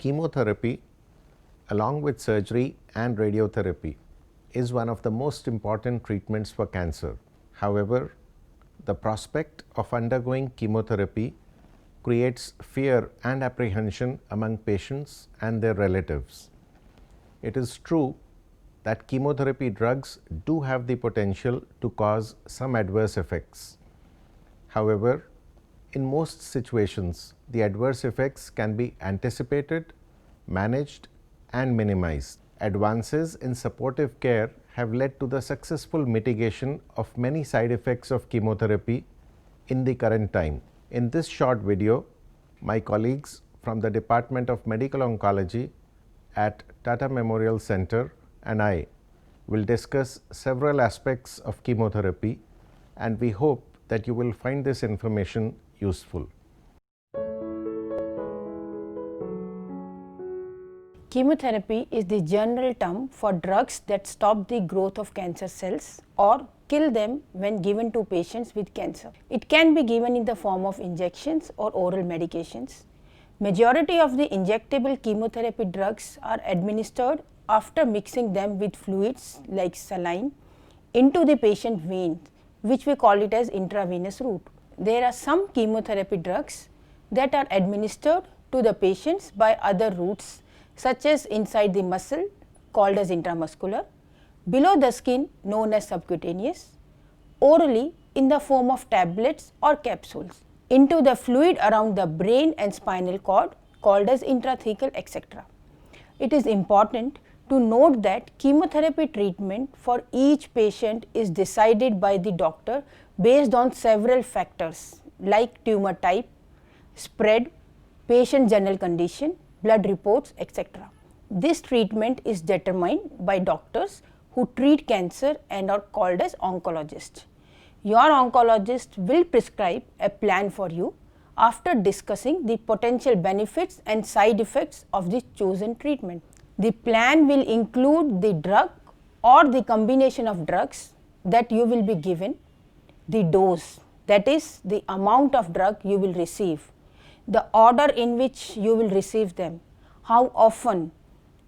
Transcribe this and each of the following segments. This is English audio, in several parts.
Chemotherapy, along with surgery and radiotherapy, is one of the most important treatments for cancer. However, the prospect of undergoing chemotherapy creates fear and apprehension among patients and their relatives. It is true that chemotherapy drugs do have the potential to cause some adverse effects. However, in most situations, the adverse effects can be anticipated, managed, and minimized. Advances in supportive care have led to the successful mitigation of many side effects of chemotherapy in the current time. In this short video, my colleagues from the Department of Medical Oncology at Tata Memorial Center and I will discuss several aspects of chemotherapy, and we hope that you will find this information useful. Chemotherapy is the general term for drugs that stop the growth of cancer cells or kill them when given to patients with cancer. It can be given in the form of injections or oral medications. Majority of the injectable chemotherapy drugs are administered after mixing them with fluids like saline into the patient veins, which we call it as intravenous route. There are some chemotherapy drugs that are administered to the patients by other routes, such as inside the muscle called as intramuscular, below the skin known as subcutaneous, orally in the form of tablets or capsules, into the fluid around the brain and spinal cord called as intrathecal, etc. It is important to note that chemotherapy treatment for each patient is decided by the doctor based on several factors like tumor type, spread, patient general condition, blood reports, etc. This treatment is determined by doctors who treat cancer and are called as oncologists. Your oncologist will prescribe a plan for you after discussing the potential benefits and side effects of the chosen treatment. The plan will include the drug or the combination of drugs that you will be given, the dose, that is the amount of drug you will receive, the order in which you will receive them, how often,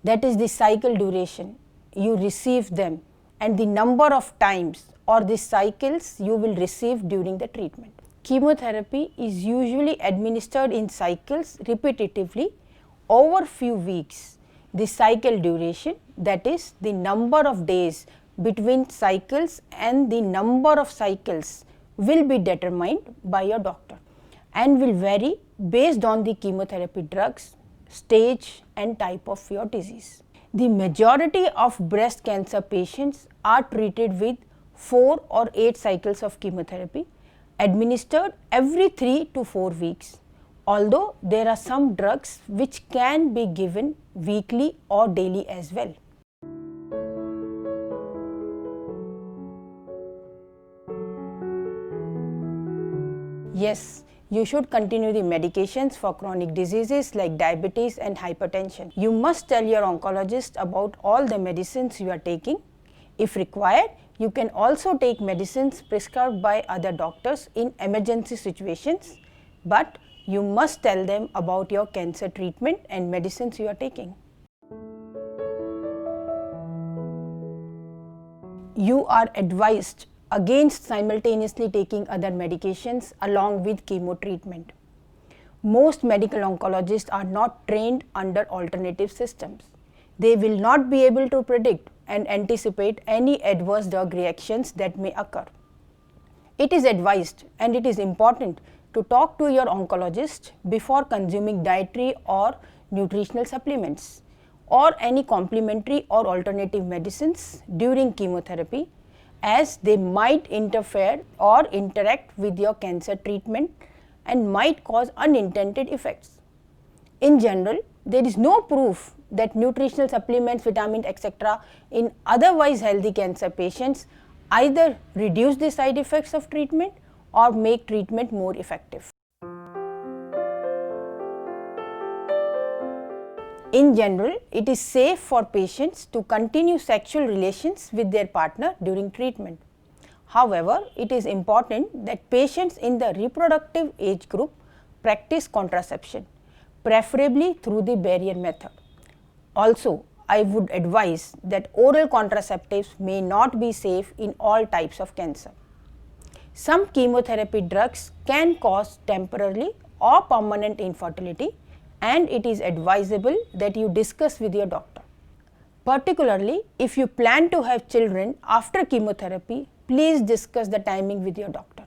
that is the cycle duration you receive them, and the number of times or the cycles you will receive during the treatment. Chemotherapy is usually administered in cycles repetitively over few weeks. The cycle duration, that is the number of days between cycles and the number of cycles, will be determined by your doctor and will vary based on the chemotherapy drugs, stage and type of your disease. The majority of breast cancer patients are treated with 4 or 8 cycles of chemotherapy administered every 3 to 4 weeks, although there are some drugs which can be given weekly or daily as well. Yes, you should continue the medications for chronic diseases like diabetes and hypertension. You must tell your oncologist about all the medicines you are taking. If required, you can also take medicines prescribed by other doctors in emergency situations, but you must tell them about your cancer treatment and medicines you are taking. You are advised against simultaneously taking other medications along with chemo treatment. Most medical oncologists are not trained under alternative systems. They will not be able to predict and anticipate any adverse drug reactions that may occur. It is advised and it is important to talk to your oncologist before consuming dietary or nutritional supplements or any complementary or alternative medicines during chemotherapy, as they might interfere or interact with your cancer treatment and might cause unintended effects. In general, there is no proof that nutritional supplements, vitamins, etc. in otherwise healthy cancer patients either reduce the side effects of treatment or make treatment more effective. In general, it is safe for patients to continue sexual relations with their partner during treatment. However, it is important that patients in the reproductive age group practice contraception. preferably through the barrier method. Also, I would advise that oral contraceptives may not be safe in all types of cancer. Some chemotherapy drugs can cause temporary or permanent infertility, and it is advisable that you discuss with your doctor. Particularly, if you plan to have children after chemotherapy, please discuss the timing with your doctor.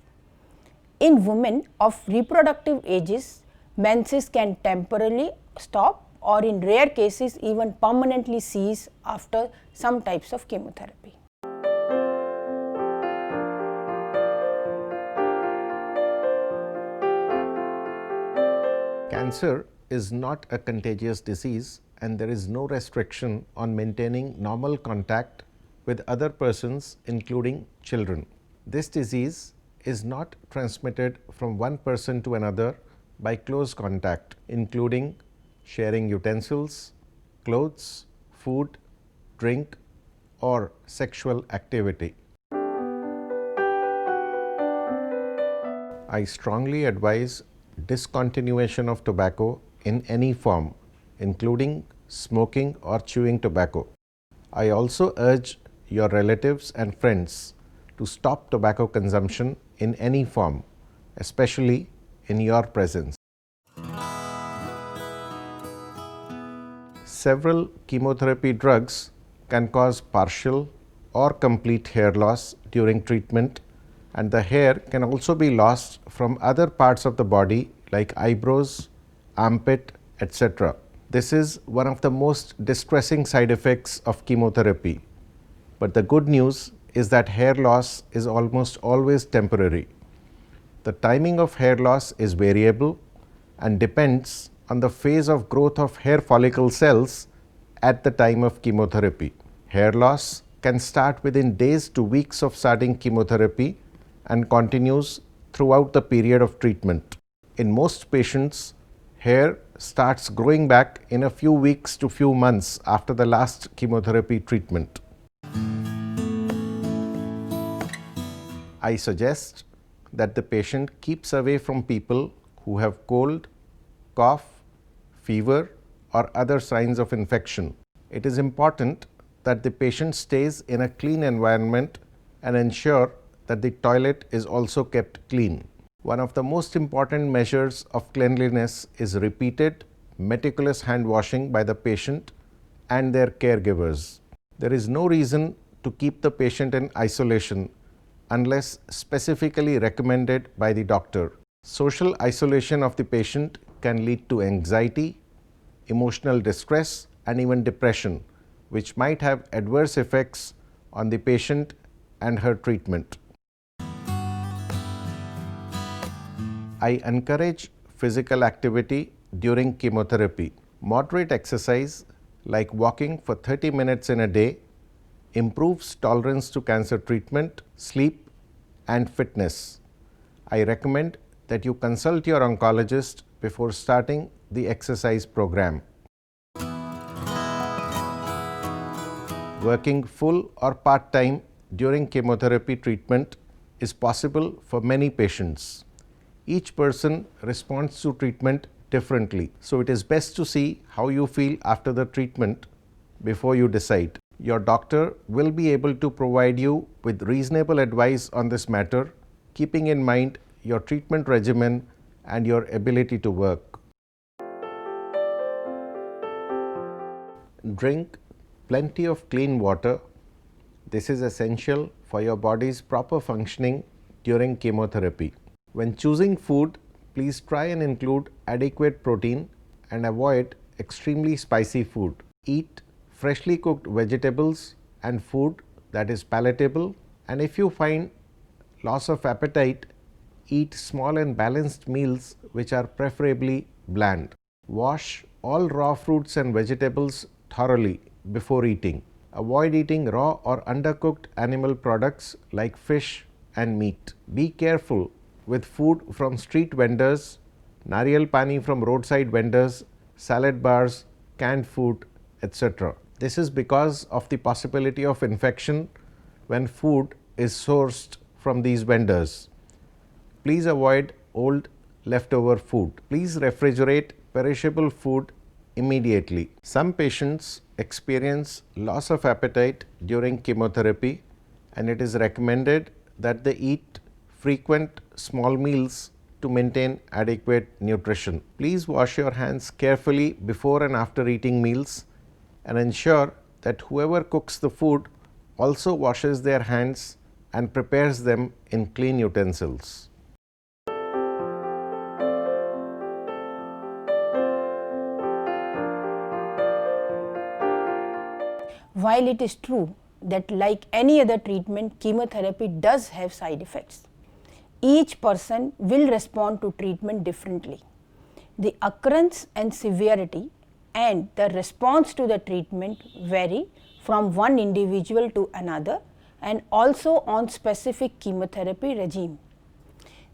In women of reproductive ages, menses can temporarily stop or in rare cases even permanently cease after some types of chemotherapy. Cancer is not a contagious disease, and there is no restriction on maintaining normal contact with other persons, including children. This disease is not transmitted from one person to another by close contact, including sharing utensils, clothes, food, drink, or sexual activity. I strongly advise discontinuation of tobacco in any form, including smoking or chewing tobacco. I also urge your relatives and friends to stop tobacco consumption in any form, especially in your presence. Several chemotherapy drugs can cause partial or complete hair loss during treatment, and the hair can also be lost from other parts of the body like eyebrows, armpit, etc. This is one of the most distressing side effects of chemotherapy. But the good news is that hair loss is almost always temporary. The timing of hair loss is variable and depends on the phase of growth of hair follicle cells at the time of chemotherapy. Hair loss can start within days to weeks of starting chemotherapy and continues throughout the period of treatment. In most patients, hair starts growing back in a few weeks to few months after the last chemotherapy treatment. I suggest that the patient keeps away from people who have cold, cough, fever, or other signs of infection. It is important that the patient stays in a clean environment and ensure that the toilet is also kept clean. One of the most important measures of cleanliness is repeated, meticulous hand washing by the patient and their caregivers. There is no reason to keep the patient in isolation unless specifically recommended by the doctor. Social isolation of the patient can lead to anxiety, emotional distress, and even depression, which might have adverse effects on the patient and her treatment. I encourage physical activity during chemotherapy. Moderate exercise like walking for 30 minutes in a day improves tolerance to cancer treatment, sleep, and fitness. I recommend that you consult your oncologist before starting the exercise program. Working full or part-time during chemotherapy treatment is possible for many patients. Each person responds to treatment differently, so it is best to see how you feel after the treatment before you decide. Your doctor will be able to provide you with reasonable advice on this matter, keeping in mind your treatment regimen and your ability to work. Drink plenty of clean water. This is essential for your body's proper functioning during chemotherapy. When choosing food, please try and include adequate protein and avoid extremely spicy food. Eat freshly cooked vegetables and food that is palatable, and if you find loss of appetite, eat small and balanced meals which are preferably bland. Wash all raw fruits and vegetables thoroughly before eating. Avoid eating raw or undercooked animal products like fish and meat. Be careful with food from street vendors, nariyal pani from roadside vendors, salad bars, canned food, etc. This is because of the possibility of infection when food is sourced from these vendors. Please avoid old leftover food. Please refrigerate perishable food immediately. Some patients experience loss of appetite during chemotherapy, and it is recommended that they eat frequent small meals to maintain adequate nutrition. Please wash your hands carefully before and after eating meals, and ensure that whoever cooks the food also washes their hands and prepares them in clean utensils. While it is true that like any other treatment, chemotherapy does have side effects, each person will respond to treatment differently. The occurrence and severity and the response to the treatment vary from one individual to another and also on specific chemotherapy regime.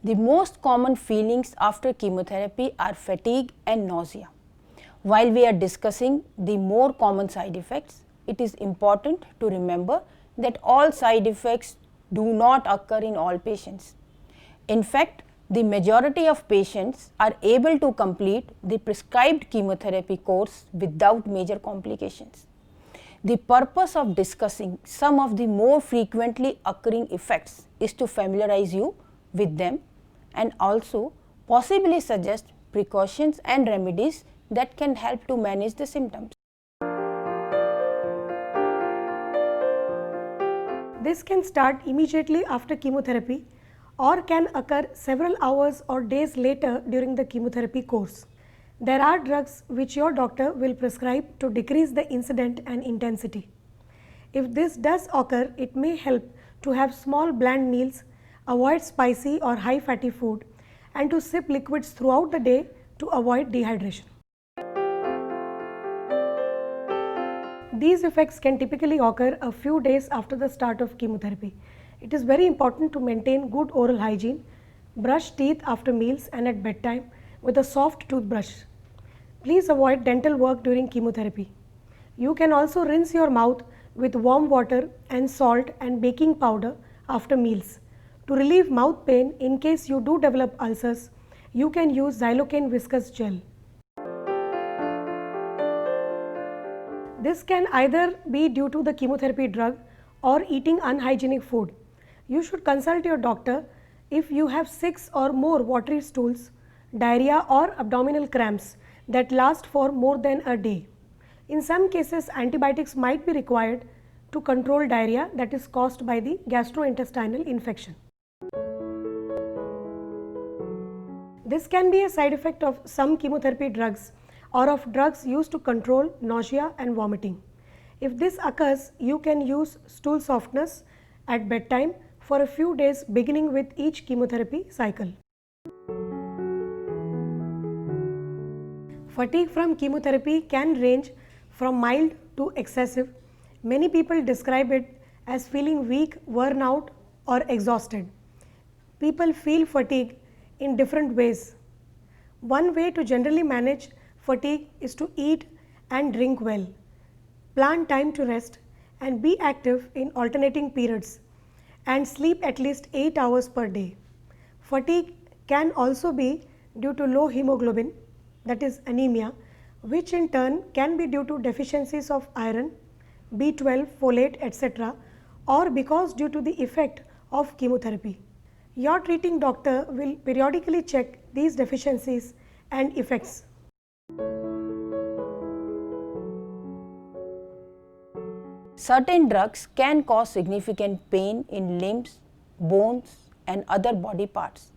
The most common feelings after chemotherapy are fatigue and nausea. While we are discussing the more common side effects, it is important to remember that all side effects do not occur in all patients. In fact, the majority of patients are able to complete the prescribed chemotherapy course without major complications. The purpose of discussing some of the more frequently occurring effects is to familiarize you with them and also possibly suggest precautions and remedies that can help to manage the symptoms. This can start immediately after chemotherapy or can occur several hours or days later during the chemotherapy course. There are drugs which your doctor will prescribe to decrease the incidence and intensity. If this does occur, it may help to have small bland meals, avoid spicy or high fatty food, and to sip liquids throughout the day to avoid dehydration. These effects can typically occur a few days after the start of chemotherapy. It is very important to maintain good oral hygiene, brush teeth after meals and at bedtime with a soft toothbrush. Please avoid dental work during chemotherapy. You can also rinse your mouth with warm water and salt and baking powder after meals. To relieve mouth pain in case you do develop ulcers, you can use xylocaine viscous gel. This can either be due to the chemotherapy drug or eating unhygienic food. You should consult your doctor if you have 6 or more watery stools, diarrhea or abdominal cramps that last for more than a day. In some cases, antibiotics might be required to control diarrhea that is caused by the gastrointestinal infection. This can be a side effect of some chemotherapy drugs or of drugs used to control nausea and vomiting. If this occurs, you can use stool softeners at bedtime for a few days beginning with each chemotherapy cycle. Fatigue from chemotherapy can range from mild to excessive. Many people describe it as feeling weak, worn out or exhausted. People feel fatigue in different ways. One way to generally manage fatigue is to eat and drink well, plan time to rest and be active in alternating periods, and sleep at least 8 hours per day. Fatigue can also be due to low hemoglobin, that is anemia, which in turn can be due to deficiencies of iron, B12, folate, etc., or because due to the effect of chemotherapy. Your treating doctor will periodically check these deficiencies and effects. Certain drugs can cause significant pain in limbs, bones, and other body parts.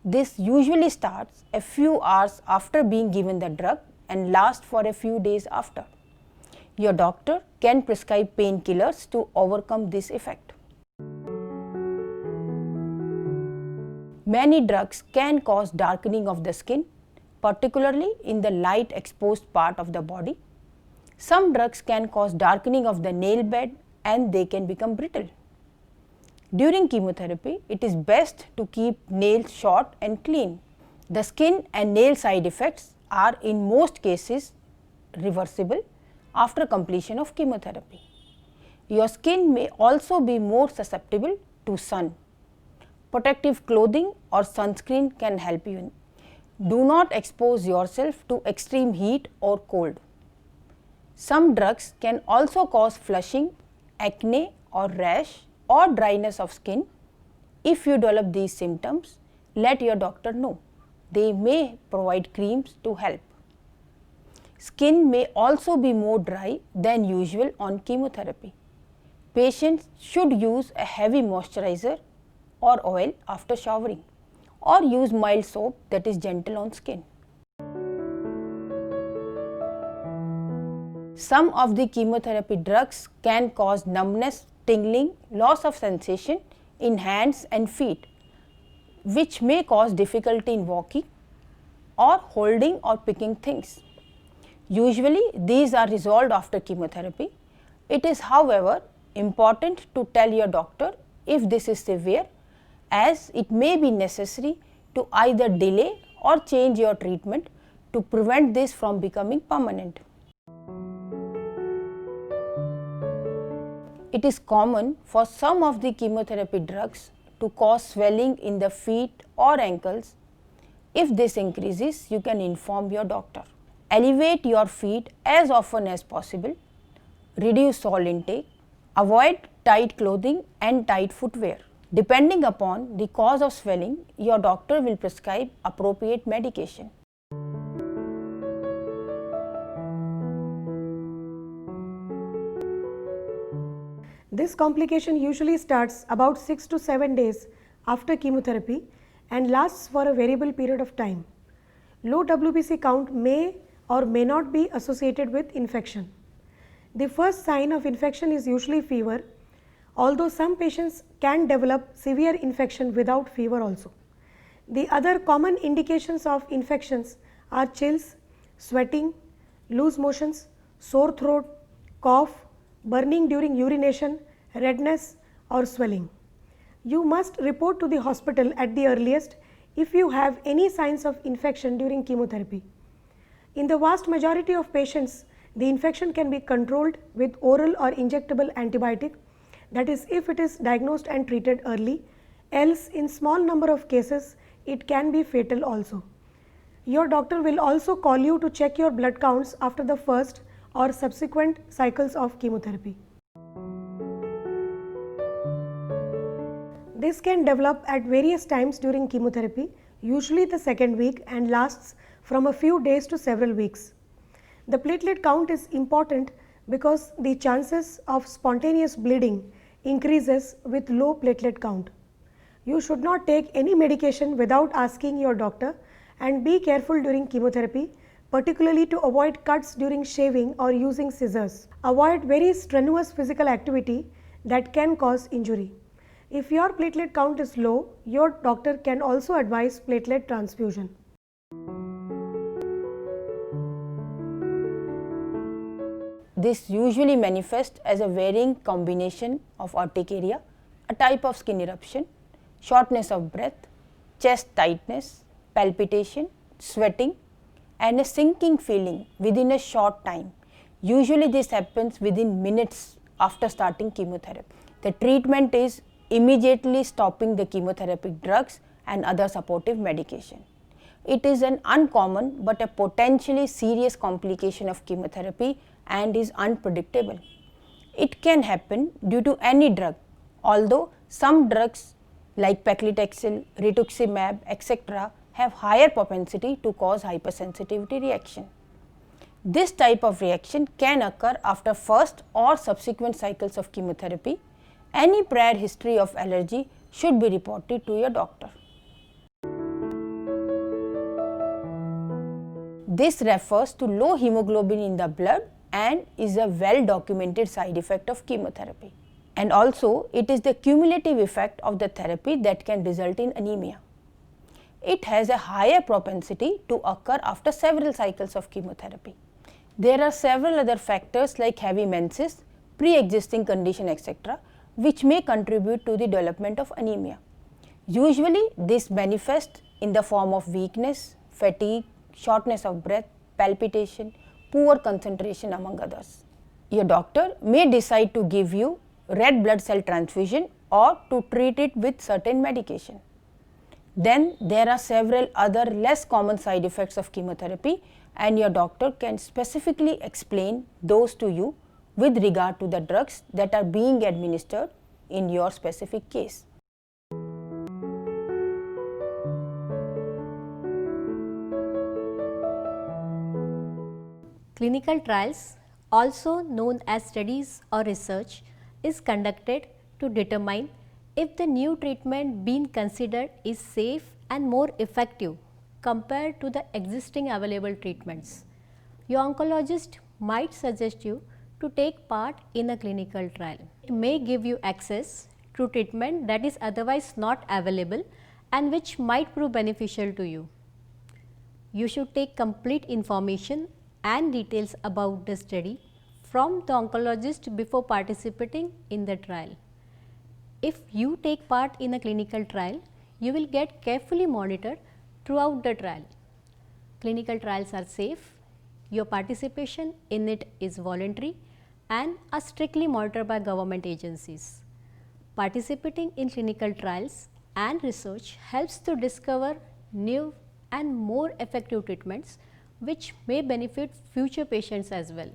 This usually starts a few hours after being given the drug and lasts for a few days after. Your doctor can prescribe painkillers to overcome this effect. Many drugs can cause darkening of the skin, particularly in the light exposed part of the body. Some drugs can cause darkening of the nail bed and they can become brittle. During chemotherapy, it is best to keep nails short and clean. The skin and nail side effects are in most cases reversible after completion of chemotherapy. Your skin may also be more susceptible to sun. Protective clothing or sunscreen can help you. Do not expose yourself to extreme heat or cold. Some drugs can also cause flushing, acne or rash or dryness of skin. If you develop these symptoms, let your doctor know. They may provide creams to help. Skin may also be more dry than usual on chemotherapy. Patients should use a heavy moisturizer or oil after showering, or use mild soap that is gentle on skin. Some of the chemotherapy drugs can cause numbness, tingling, loss of sensation in hands and feet, which may cause difficulty in walking or holding or picking things. Usually, these are resolved after chemotherapy. It is, however, important to tell your doctor if this is severe, as it may be necessary to either delay or change your treatment to prevent this from becoming permanent. It is common for some of the chemotherapy drugs to cause swelling in the feet or ankles. If this increases, you can inform your doctor. Elevate your feet as often as possible. Reduce salt intake. Avoid tight clothing and tight footwear. Depending upon the cause of swelling, your doctor will prescribe appropriate medication. This complication usually starts about 6 to 7 days after chemotherapy and lasts for a variable period of time. Low WBC count may or may not be associated with infection. The first sign of infection is usually fever, although some patients can develop severe infection without fever also. The other common indications of infections are chills, sweating, loose motions, sore throat, cough, burning during urination, redness or swelling. You must report to the hospital at the earliest if you have any signs of infection during chemotherapy. In the vast majority of patients, the infection can be controlled with oral or injectable antibiotic, that is if it is diagnosed and treated early, else in small number of cases it can be fatal also. Your doctor will also call you to check your blood counts after the first or subsequent cycles of chemotherapy. This can develop at various times during chemotherapy, usually the second week, and lasts from a few days to several weeks. The platelet count is important because the chances of spontaneous bleeding increases with low platelet count. You should not take any medication without asking your doctor, and be careful during chemotherapy, particularly to avoid cuts during shaving or using scissors. Avoid very strenuous physical activity that can cause injury. If your platelet count is low, your doctor can also advise platelet transfusion. This usually manifests as a varying combination of urticaria, a type of skin eruption, shortness of breath, chest tightness, palpitation, sweating, and a sinking feeling within a short time. Usually this happens within minutes after starting chemotherapy. The treatment is immediately stopping the chemotherapeutic drugs and other supportive medication. It is an uncommon but a potentially serious complication of chemotherapy and is unpredictable. It can happen due to any drug, although some drugs like paclitaxel, rituximab, etc. have higher propensity to cause hypersensitivity reaction. This type of reaction can occur after first or subsequent cycles of chemotherapy. Any prior history of allergy should be reported to your doctor. This refers to low hemoglobin in the blood and is a well documented side effect of chemotherapy. And also it is the cumulative effect of the therapy that can result in anemia. It has a higher propensity to occur after several cycles of chemotherapy. There are several other factors like heavy menses, pre-existing condition, etc., which may contribute to the development of anemia. Usually this manifests in the form of weakness, fatigue, shortness of breath, palpitation, poor concentration, among others. Your doctor may decide to give you red blood cell transfusion or to treat it with certain medication. then there are several other less common side effects of chemotherapy, and your doctor can specifically explain those to you with regard to the drugs that are being administered in your specific case. Clinical trials, also known as studies or research, is conducted to determine if the new treatment being considered is safe and more effective compared to the existing available treatments. Your oncologist might suggest you to take part in a clinical trial. It may give you access to treatment that is otherwise not available and which might prove beneficial to you. You should take complete information and details about the study from the oncologist before participating in the trial. If you take part in a clinical trial, you will get carefully monitored throughout the trial. Clinical trials are safe, your participation in it is voluntary and are strictly monitored by government agencies. Participating in clinical trials and research helps to discover new and more effective treatments which may benefit future patients as well.